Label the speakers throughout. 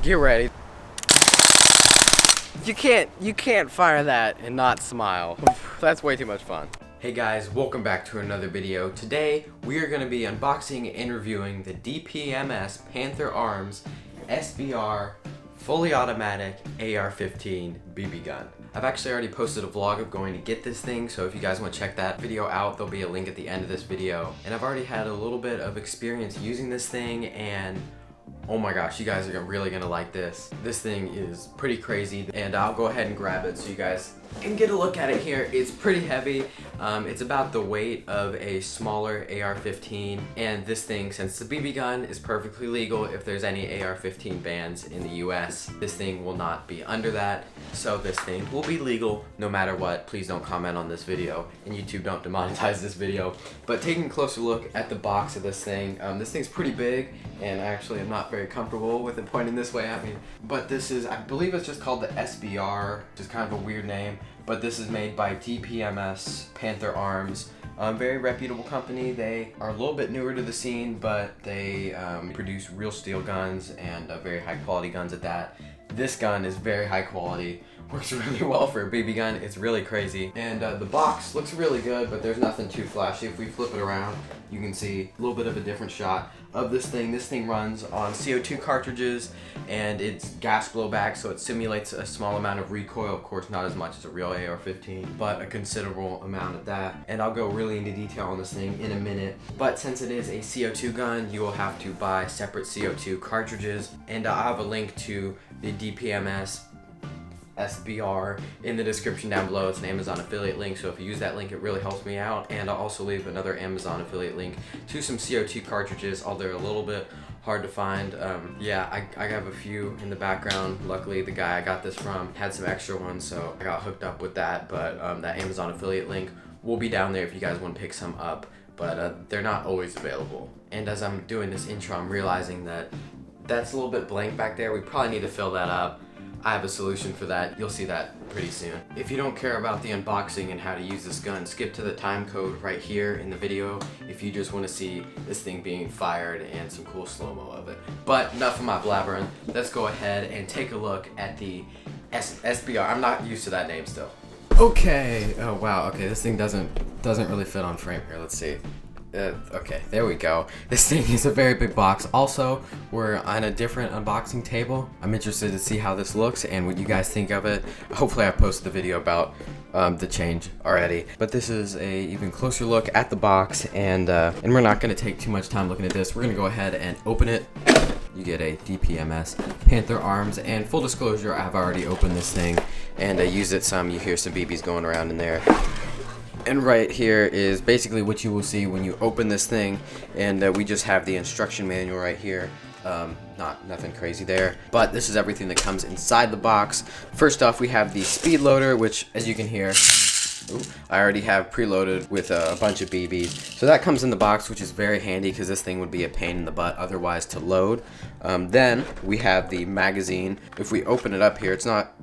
Speaker 1: Get ready. You can't fire that and not smile. That's way too much fun. Hey guys, welcome back to another video. Today we are going to be unboxing and reviewing the DPMS Panther Arms SBR fully automatic AR-15 BB gun. I've actually already posted a vlog of going to get this thing, so if you guys want to check that video out, there'll be a link at the end of this video. And I've already had a little bit of experience using this thing, and oh my gosh, you guys are really gonna like this. This thing is pretty crazy, and I'll go ahead and grab it so you guys can get a look at it here. It's pretty heavy. It's about the weight of a smaller AR-15, and this thing, since the BB gun is perfectly legal if there's any AR-15 bans in the US, this thing will not be under that, so this thing will be legal no matter what. Please don't comment on this video, and YouTube don't demonetize this video. But taking a closer look at the box of this thing's pretty big, and actually I'm not very comfortable with it pointing this way at me. But this is, I believe it's just called the SBR, which is kind of a weird name, but this is made by DPMS Panther Arms. Very reputable company. They are a little bit newer to the scene, but they produce real steel guns and very high quality guns at that. This gun is very high quality, works really well for a BB gun. It's really crazy. And the box looks really good, but there's nothing too flashy. If we flip it around, you can see a little bit of a different shot of this thing. This thing runs on CO2 cartridges, and it's gas blowback, so it simulates a small amount of recoil. Of course, not as much as a real AR-15, but a considerable amount of that. And I'll go really into detail on this thing in a minute. But since it is a CO2 gun, you will have to buy separate CO2 cartridges. And I'll have a link to the DPMS SBR in the description down below. It's an Amazon affiliate link, so if you use that link, it really helps me out. And I'll also leave another Amazon affiliate link to some CO2 cartridges, although they're a little bit hard to find. Yeah, I have a few in the background. Luckily, the guy I got this from had some extra ones, so I got hooked up with that. But that Amazon affiliate link will be down there if you guys want to pick some up, but they're not always available. And as I'm doing this intro, I'm realizing that that's a little bit blank back there. We probably need to fill that up. I have a solution for that. You'll see that pretty soon. If you don't care about the unboxing and how to use this gun, skip to the time code right here in the video if you just want to see this thing being fired and some cool slow-mo of it. But enough of my blabbering. Let's go ahead and take a look at the SBR. I'm not used to that name still. Okay. Oh wow. Okay, this thing doesn't really fit on frame here. Let's see. Okay, there we go. This thing is a very big box. Also, we're on a different unboxing table. I'm interested to see how this looks and what you guys think of it. Hopefully I posted the video about the change already. But this is a even closer look at the box, and we're not gonna take too much time looking at this. We're gonna go ahead and open it. You get a DPMS Panther Arms, and full disclosure, I've already opened this thing and I used it some. You hear some BBs going around in there. And right here is basically what you will see when you open this thing, and we just have the instruction manual right here. Nothing crazy there, but this is everything that comes inside the box. First off, we have the speed loader, which, as you can hear, I already have preloaded with a bunch of BBs. So that comes in the box, which is very handy because this thing would be a pain in the butt otherwise to load. Then we have the magazine. If we open it up here, it's not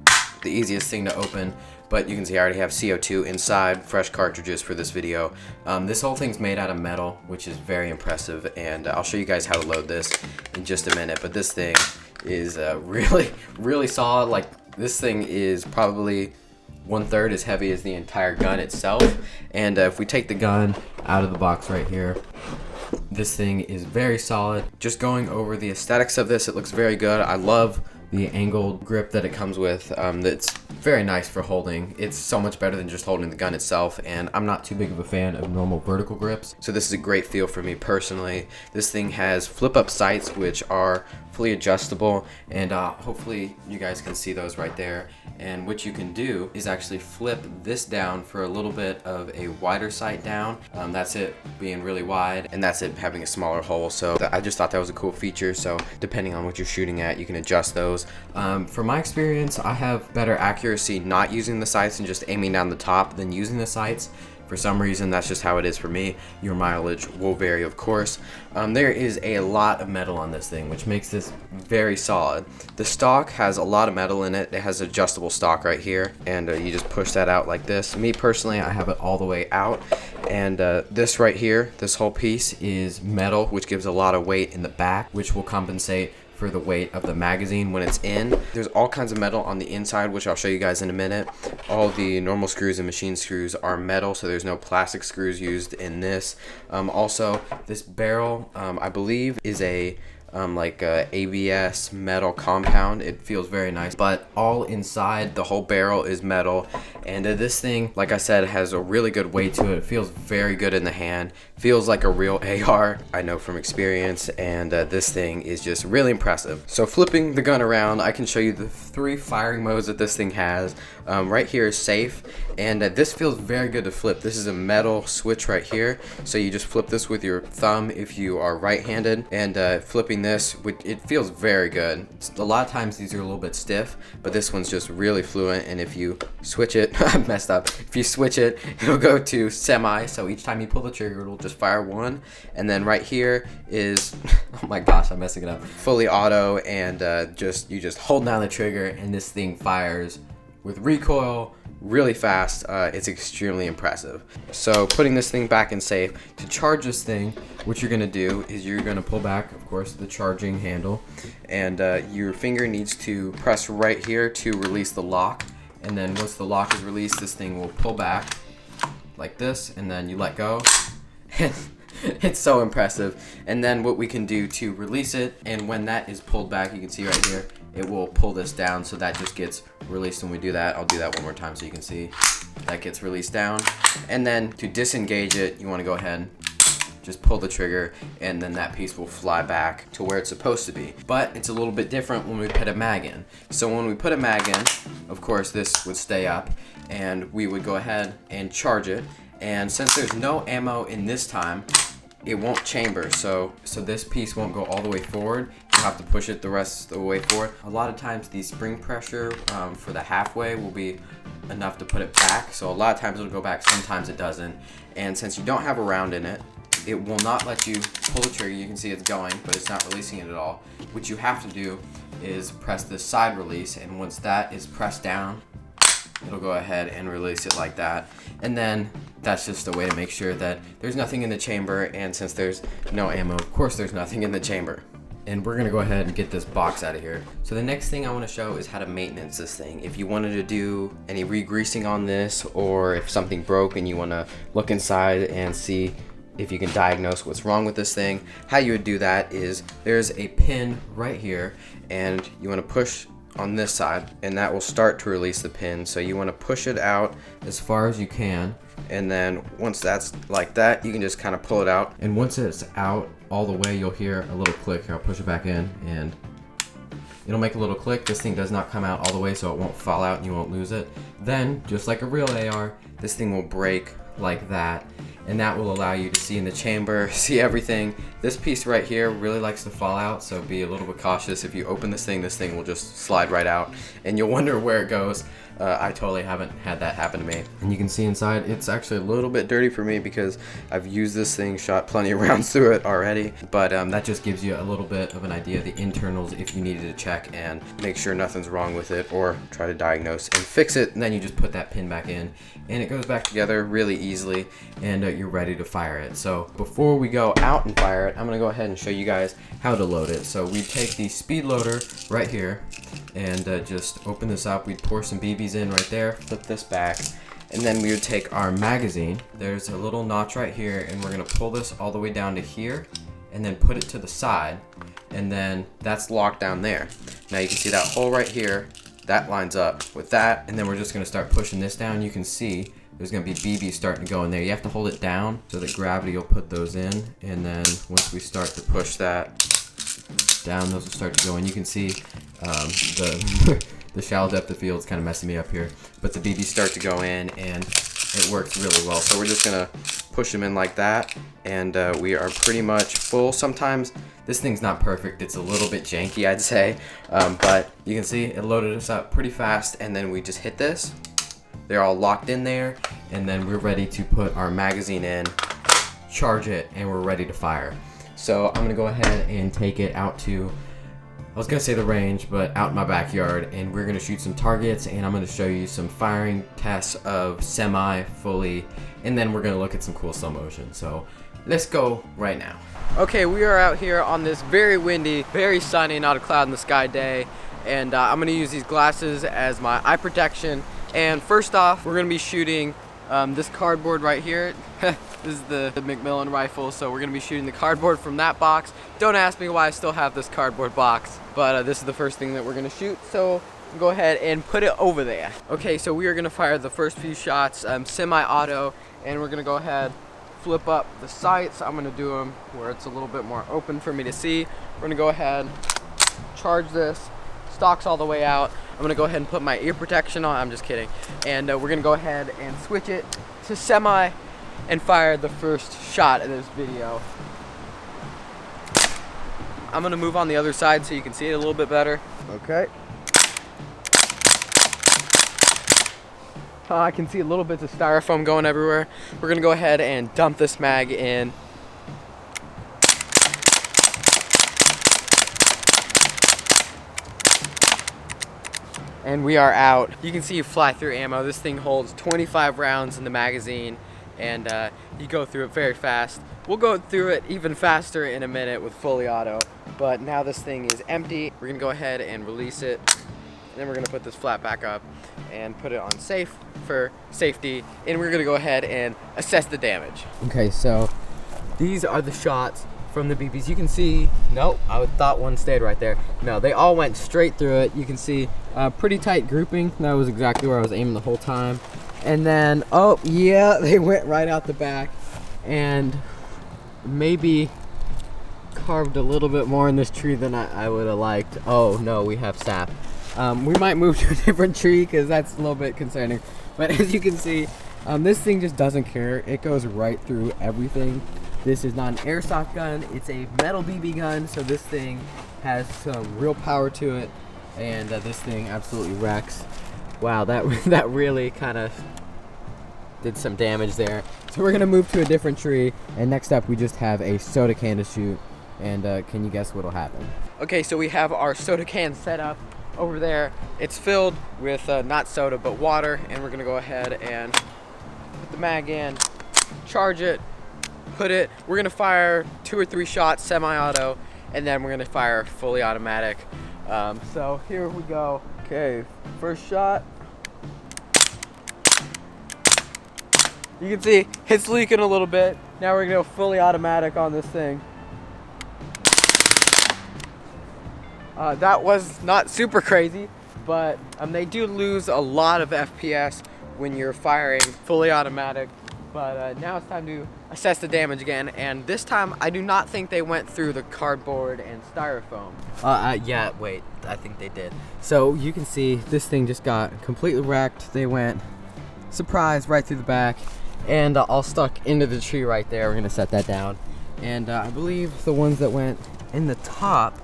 Speaker 1: the easiest thing to open, but you can see I already have CO2 inside, fresh cartridges for this video. This whole thing's made out of metal, which is very impressive, and I'll show you guys how to load this in just a minute. But this thing is really solid. Like, this thing is probably 1/3 as heavy as the entire gun itself. And if we take the gun out of the box right here, this thing is very solid. Just going over the aesthetics of this, it looks very good. I love the angled grip that it comes with. That's very nice for holding. It's so much better than just holding the gun itself, and I'm not too big of a fan of normal vertical grips, so this is a great feel for me personally. This thing has flip-up sights, which are fully adjustable, and hopefully you guys can see those right there. And what you can do is actually flip this down for a little bit of a wider sight down. That's it being really wide, and that's it having a smaller hole. So I just thought that was a cool feature. So depending on what you're shooting at, you can adjust those. From my experience, I have better accuracy not using the sights and just aiming down the top than using the sights. For some reason, that's just how it is for me. Your mileage will vary, of course. There is a lot of metal on this thing, which makes this very solid. The stock has a lot of metal in it. It has adjustable stock right here, and you just push that out like this. Me personally, I have it all the way out, and this right here, this whole piece is metal, which gives a lot of weight in the back, which will compensate for the weight of the magazine when it's in. There's all kinds of metal on the inside, which I'll show you guys in a minute. All the normal screws and machine screws are metal, so there's no plastic screws used in this. Also, this barrel, I believe, is a like a ABS metal compound. It feels very nice, but all inside the whole barrel is metal. And this thing, like I said, has a really good weight to it. It feels very good in the hand, feels like a real AR, I know from experience. And this thing is just really impressive. So flipping the gun around, I can show you the 3 firing modes that this thing has. Right here is safe, and this feels very good to flip. This is a metal switch right here, so you just flip this with your thumb if you are right-handed, and flipping this, it feels very good. A lot of times these are a little bit stiff, but this one's just really fluent. And if you switch it, I messed up. If you switch it, it'll go to semi, so each time you pull the trigger, it'll just fire 1. And then right here is, oh my gosh, I'm messing it up, fully auto, and you just hold down the trigger, and this thing fires with recoil really fast. It's extremely impressive. So putting this thing back in safe, to charge this thing, what you're gonna do is you're gonna pull back, of course, the charging handle, and your finger needs to press right here to release the lock. And then once the lock is released, this thing will pull back like this, and then you let go. It's so impressive. And then what we can do to release it, and when that is pulled back, you can see right here, it will pull this down, so that just gets released when we do that. I'll do that one more time so you can see that gets released down. And then to disengage it, you want to go ahead, just pull the trigger, and then that piece will fly back to where it's supposed to be. But it's a little bit different when we put a mag in. So when we put a mag in, of course this would stay up, and we would go ahead and charge it. And since there's no ammo in this time, it won't chamber, so this piece won't go all the way forward. You have to push it the rest of the way forward. A lot of times the spring pressure for the halfway will be enough to put it back, so a lot of times it'll go back, sometimes it doesn't. And since you don't have a round in it, it will not let you pull the trigger. You can see it's going, but it's not releasing it at all. What you have to do is press this side release, and once that is pressed down, it'll go ahead and release it like that. And then that's just a way to make sure that there's nothing in the chamber, and since there's no ammo, of course there's nothing in the chamber. And we're gonna go ahead and get this box out of here. So the next thing I wanna show is how to maintenance this thing. If you wanted to do any re-greasing on this, or if something broke and you wanna look inside and see if you can diagnose what's wrong with this thing, how you would do that is there's a pin right here, and you wanna push on this side, and that will start to release the pin. So you want to push it out as far as you can, and then once that's like that, you can just kind of pull it out. And once it's out all the way, you'll hear a little click. I'll push it back in, and it'll make a little click. This thing does not come out all the way, so it won't fall out and you won't lose it. Then, just like a real AR, this thing will break like that, and that will allow you to see in the chamber, see everything. This piece right here really likes to fall out, so be a little bit cautious. If you open this thing will just slide right out, and you'll wonder where it goes. I totally haven't had that happen to me. And you can see inside, it's actually a little bit dirty for me because I've used this thing, shot plenty of rounds through it already. But that just gives you a little bit of an idea of the internals if you needed to check and make sure nothing's wrong with it, or try to diagnose and fix it. And then you just put that pin back in, and it goes back together really easily, and you're ready to fire it. So before we go out and fire it, I'm gonna go ahead and show you guys how to load it. So we take the speed loader right here, and just open this up. We'd pour some BBs in right there, flip this back, and then we would take our magazine. There's a little notch right here, and we're gonna pull this all the way down to here, and then put it to the side, and then that's locked down there. Now you can see that hole right here, that lines up with that, and then we're just gonna start pushing this down. You can see there's gonna be BBs starting to go in there. You have to hold it down so that gravity will put those in, and then once we start to push that down, those will start to go in. You can see the shallow depth of field is kind of messing me up here, but the BBs start to go in, and it works really well. So we're just gonna push them in like that, and we are pretty much full. Sometimes this thing's not perfect, it's a little bit janky, I'd say, but you can see it loaded us up pretty fast, and then we just hit this. They're all locked in there, and then we're ready to put our magazine in, charge it, and we're ready to fire. So I'm gonna go ahead and take it out to, I was gonna say the range, but out in my backyard, and we're gonna shoot some targets, and I'm gonna show you some firing tests of semi, fully, and then we're gonna look at some cool slow motion. So let's go right now. Okay, we are out here on this very windy, very sunny, not a cloud in the sky day, and I'm gonna use these glasses as my eye protection. And first off, we're gonna be shooting this cardboard right here. This is the McMillan rifle, so we're gonna be shooting the cardboard from that box. Don't ask me why I still have this cardboard box, but this is the first thing that we're gonna shoot, so go ahead and put it over there. Okay, so we are gonna fire the first few shots semi-auto, and we're gonna go ahead, flip up the sights. I'm gonna do them where it's a little bit more open for me to see. We're gonna go ahead, charge this, stocks all the way out. I'm gonna go ahead and put my ear protection on. I'm just kidding. And we're gonna go ahead and switch it to semi and fire the first shot of this video. I'm gonna move on the other side so you can see it a little bit better. Okay. I can see a little bits of styrofoam going everywhere. We're gonna go ahead and dump this mag in. And we are out. You can see fly through ammo. This thing holds 25 rounds in the magazine, and you go through it very fast. We'll go through it even faster in a minute with fully auto, but now this thing is empty. We're gonna go ahead and release it, and then we're gonna put this flat back up and put it on safe for safety, and we're gonna go ahead and assess the damage. Okay, so these are the shots from the BBs. You can see, nope, I thought one stayed right there. No, they all went straight through it. You can see pretty tight grouping. That was exactly where I was aiming the whole time. And then, oh yeah, they went right out the back and maybe carved a little bit more in this tree than I would have liked. Oh no, we have sap. We might move to a different tree because that's a little bit concerning. But as you can see, this thing just doesn't care. It goes right through everything. This is not an airsoft gun, it's a metal BB gun, so this thing has some real power to it, and this thing absolutely wrecks. Wow, that really kind of did some damage there. So we're gonna move to a different tree, and next up we just have a soda can to shoot, and can you guess what'll happen? Okay, so we have our soda can set up over there. It's filled with not soda but water, and we're gonna go ahead and put the mag in, charge it, we're gonna fire 2 or 3 shots semi-auto, and then we're gonna fire fully automatic. So here we go. Okay, first shot. You can see it's leaking a little bit. Now we're gonna go fully automatic on this thing. That was not super crazy, but they do lose a lot of FPS when you're firing fully automatic. But now it's time to assess the damage again, and this time I do not think they went through the cardboard and styrofoam. Yeah, wait, I think they did. So you can see this thing just got completely wrecked. They went, surprise, right through the back, and all stuck into the tree right there. We're gonna set that down. And I believe the ones that went in the top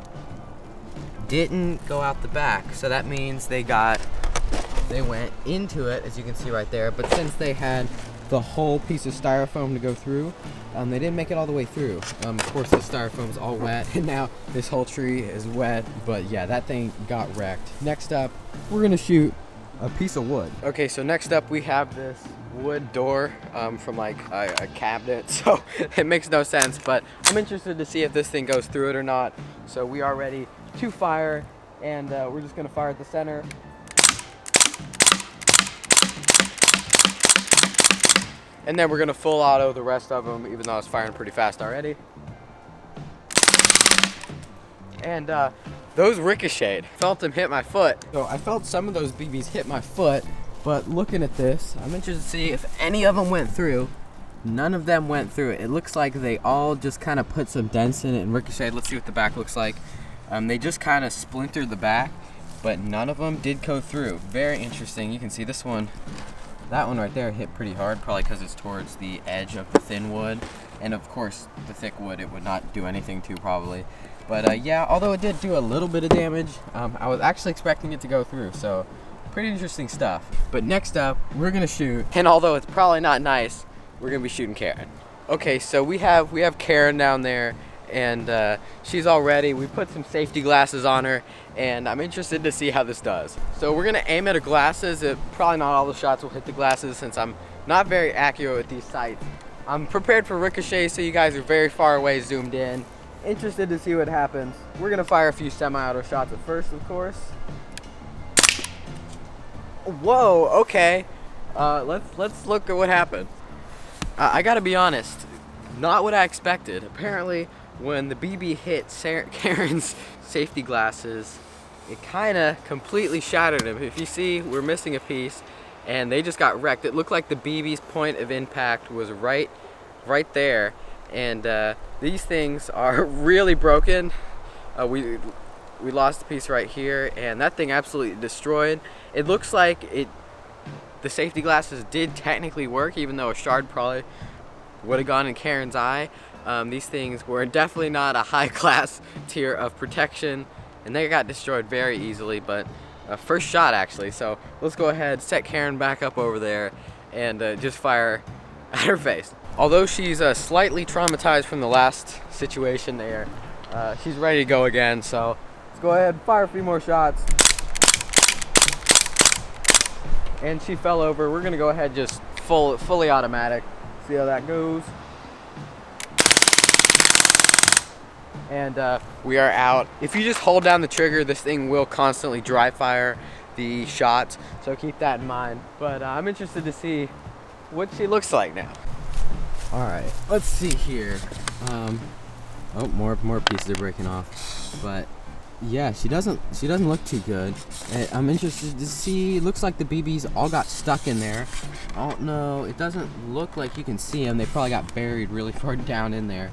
Speaker 1: didn't go out the back, so that means they went into it, as you can see right there, but since they had the whole piece of styrofoam to go through, they didn't make it all the way through. Of course, the styrofoam is all wet, and now this whole tree is wet, but yeah, that thing got wrecked. Next up, we're gonna shoot a piece of wood. Okay, so next up we have this wood door from like a cabinet, so it makes no sense, but I'm interested to see if this thing goes through it or not. So we are ready to fire, and we're just gonna fire at the center. And then we're gonna full auto the rest of them, even though I was firing pretty fast already. And those ricocheted. Felt them hit my foot. So I felt some of those BBs hit my foot, but looking at this, I'm interested to see if any of them went through. None of them went through it. It looks like they all just kind of put some dents in it and ricocheted. Let's see what the back looks like. They just kind of splintered the back, but none of them did go through. Very interesting. You can see this one. That one right there hit pretty hard, probably because it's towards the edge of the thin wood. And of course, the thick wood, it would not do anything to probably. But yeah, although it did do a little bit of damage, I was actually expecting it to go through. So pretty interesting stuff. But next up, we're gonna shoot. And although it's probably not nice, we're gonna be shooting Karen. Okay, so we have Karen down there, and she's all ready. We put some safety glasses on her, and I'm interested to see how this does. So we're gonna aim at her glasses. Probably not all the shots will hit the glasses since I'm not very accurate with these sights. I'm prepared for ricochet, so you guys are very far away, zoomed in. Interested to see what happens. We're gonna fire a few semi-auto shots at first, of course. Whoa, okay. Let's look at what happened. I gotta be honest, not what I expected. Apparently, when the BB hit Karen's safety glasses, it kinda completely shattered them. If you see, we're missing a piece, and they just got wrecked. It looked like the BB's point of impact was right there, and these things are really broken. We lost a piece right here, and that thing absolutely destroyed. It looks like the safety glasses did technically work, even though a shard probably would have gone in Karen's eye. These things were definitely not a high-class tier of protection, and they got destroyed very easily, but first shot actually. So let's go ahead, set Karen back up over there, and just fire at her face. Although she's slightly traumatized from the last situation there, she's ready to go again, so let's go ahead and fire a few more shots. And she fell over. We're gonna go ahead just fully automatic. See how that goes. And we are out. If you just hold down the trigger, this thing will constantly dry fire the shots, so keep that in mind. But I'm interested to see what she looks like now. All right, let's see here. Oh, more pieces are breaking off, but yeah, she doesn't look too good. I'm interested to see. It looks like the BBs all got stuck in there. I don't know. It doesn't look like you can see them. They probably got buried really far down in there.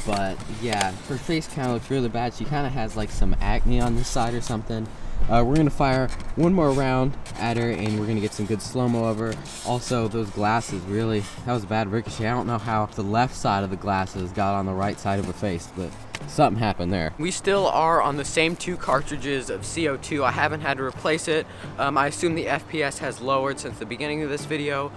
Speaker 1: But yeah, her face kind of looks really bad. She kind of has like some acne on this side or something. We're gonna fire one more round at her, and we're gonna get some good slow-mo of her. Also, those glasses, really, that was a bad ricochet. I don't know how the left side of the glasses got on the right side of her face, but something happened there. We still are on the same 2 cartridges of CO2. I haven't had to replace it. I assume the FPS has lowered since the beginning of this video.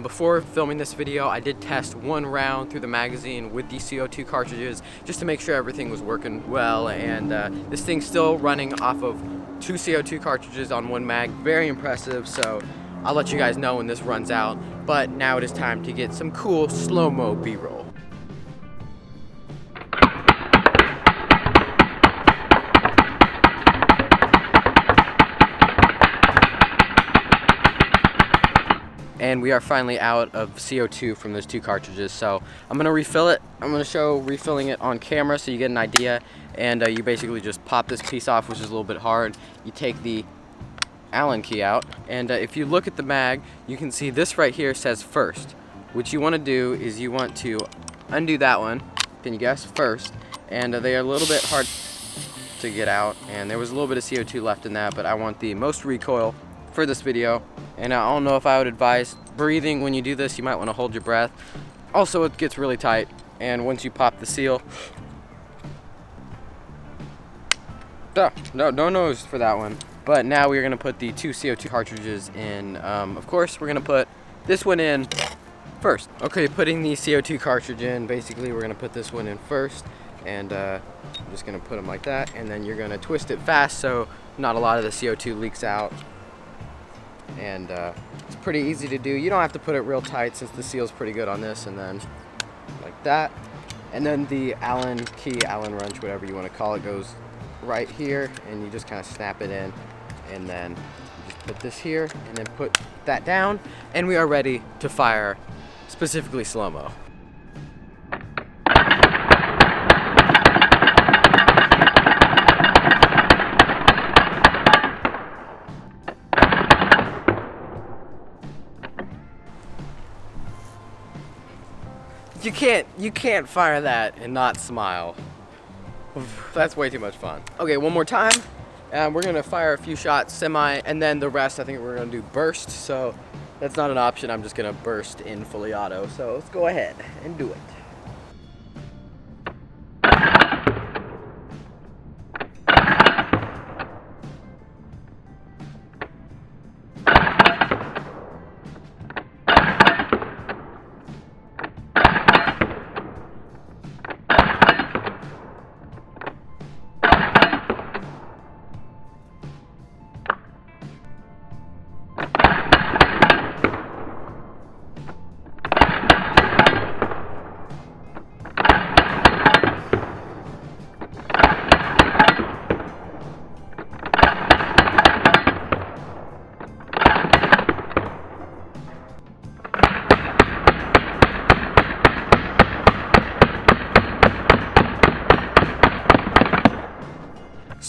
Speaker 1: Before filming this video, I did test 1 round through the magazine with the CO2 cartridges just to make sure everything was working well, and this thing's still running off of 2 CO2 cartridges on 1 mag. Very impressive, so I'll let you guys know when this runs out. But now it is time to get some cool slow-mo B-roll. And we are finally out of CO2 from those 2 cartridges, so I'm gonna refill it. I'm gonna show refilling it on camera so you get an idea. And you basically just pop this piece off, which is a little bit hard. You take the Allen key out, and if you look at the mag, you can see this right here says first. What you want to do is you want to undo that one. Can you guess? First. And they are a little bit hard to get out, and there was a little bit of CO2 left in that, but I want the most recoil for this video. And I don't know if I would advise breathing when you do this. You might want to hold your breath. Also, it gets really tight, and once you pop the seal, no noise for that one. But now we're gonna put the 2 CO2 cartridges in. Of course, we're gonna put this one in first. Okay, putting the CO2 cartridge in, basically we're gonna put this one in first, and I'm just gonna put them like that, and then you're gonna twist it fast so not a lot of the CO2 leaks out. And it's pretty easy to do. You don't have to put it real tight since the seal's pretty good on this, and then like that. And then the Allen key, Allen wrench, whatever you want to call it, goes right here, and you just kind of snap it in, and then you just put this here and then put that down, and we are ready to fire specifically slow-mo. You can't fire that and not smile. That's way too much fun. Okay, one more time. We're gonna fire a few shots semi, and then the rest I think we're gonna do burst, so that's not an option. I'm just gonna burst in fully auto. So let's go ahead and do it.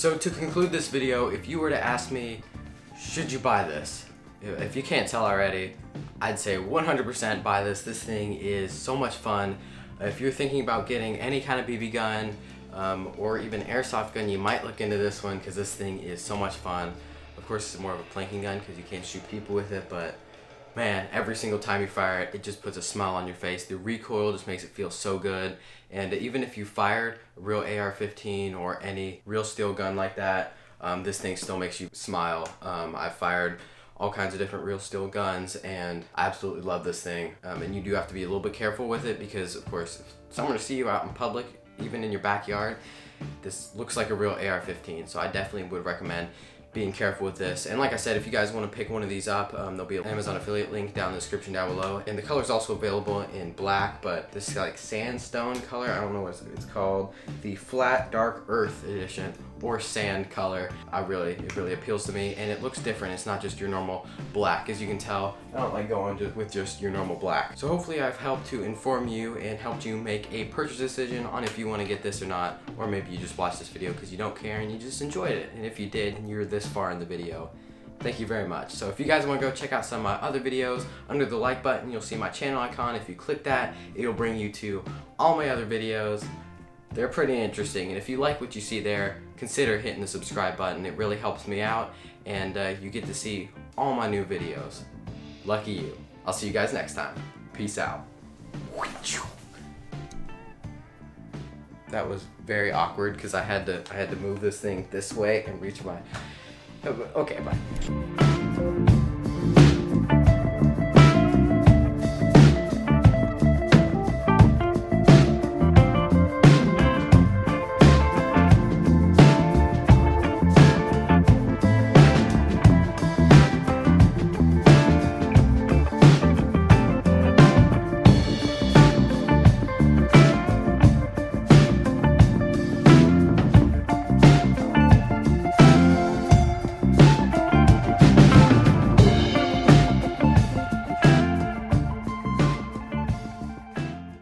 Speaker 1: So to conclude this video, if you were to ask me, should you buy this? If you can't tell already, I'd say 100% buy this. This thing is so much fun. If you're thinking about getting any kind of BB gun or even airsoft gun, you might look into this one because this thing is so much fun. Of course, it's more of a planking gun because you can't shoot people with it, but man, every single time you fire it, it just puts a smile on your face. The recoil just makes it feel so good. And even if you fired a real AR-15 or any real steel gun like that, this thing still makes you smile. I've fired all kinds of different real steel guns, and I absolutely love this thing. And you do have to be a little bit careful with it because, of course, if someone to see you out in public, even in your backyard, this looks like a real AR-15. So I definitely would recommend being careful with this. And like I said, if you guys want to pick one of these up, there'll be an Amazon affiliate link down in the description down below. And the color is also available in black, but this is like sandstone color. I don't know what it's called. The flat dark earth edition or sand color. It really appeals to me, and it looks different. It's not just your normal black. As you can tell, I don't like going with just your normal black. So hopefully I've helped to inform you and helped you make a purchase decision on if you want to get this or not, or maybe you just watched this video because you don't care and you just enjoyed it. And if you did and you're this far in the video, thank you very much. So if you guys want to go check out some of my other videos, under the like button you'll see my channel icon. If you click that, it'll bring you to all my other videos. They're pretty interesting, and if you like what you see there, consider hitting the subscribe button. It really helps me out, and you get to see all my new videos. Lucky you. I'll see you guys next time. Peace out. That was very awkward because I had to move this thing this way and reach my... Okay, bye.